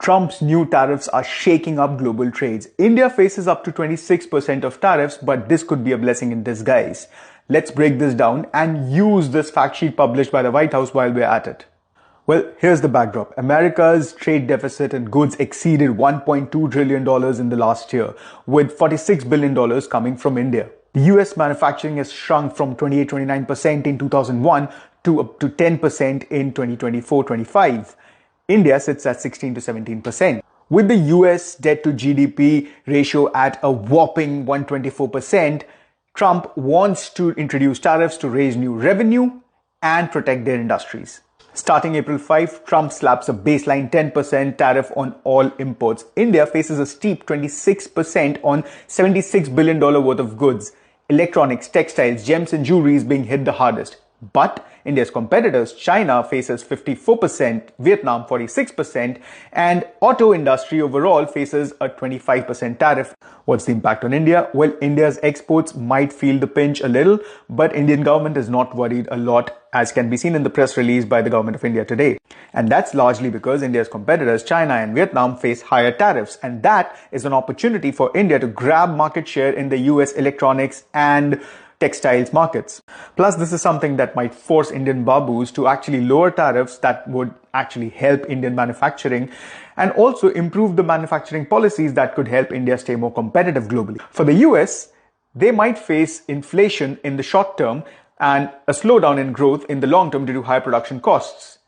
Trump's new tariffs are shaking up global trades. India faces up to 26% of tariffs, but this could be a blessing in disguise. Let's break this down and use this fact sheet published by the White House while we're at it. Well, here's the backdrop. America's trade deficit in goods exceeded $1.2 trillion in the last year, with $46 billion coming from India. The US manufacturing has shrunk from 28-29% in 2001 to up to 10% in 2024-25. India sits at 16 to 17%. With the US debt to GDP ratio at a whopping 124%, Trump wants to introduce tariffs to raise new revenue and protect their industries. Starting April 5, Trump slaps a baseline 10% tariff on all imports. India faces a steep 26% on $76 billion worth of goods. Electronics, textiles, gems and jewelry is being hit the hardest. But India's competitors, China faces 54%, Vietnam 46%, and auto industry overall faces a 25% tariff. What's the impact on India? Well, India's exports might feel the pinch a little, but Indian government is not worried a lot, as can be seen in the press release by the government of India today. And that's largely because India's competitors, China and Vietnam, face higher tariffs. And that is an opportunity for India to grab market share in the US electronics and textiles markets. Plus, this is something that might force Indian babus to actually lower tariffs that would actually help Indian manufacturing and also improve the manufacturing policies that could help India stay more competitive globally. For the US, they might face inflation in the short term and a slowdown in growth in the long term due to high production costs.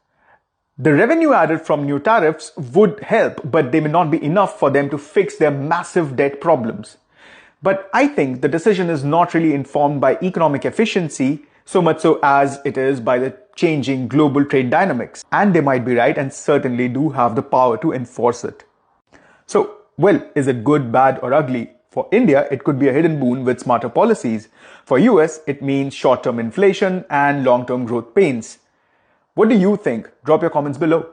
The revenue added from new tariffs would help, but they may not be enough for them to fix their massive debt problems. But I think the decision is not really informed by economic efficiency so much so as it is by the changing global trade dynamics. And they might be right and certainly do have the power to enforce it. So, well, is it good, bad or ugly? For India, it could be a hidden boon with smarter policies. For US, it means short-term inflation and long-term growth pains. What do you think? Drop your comments below.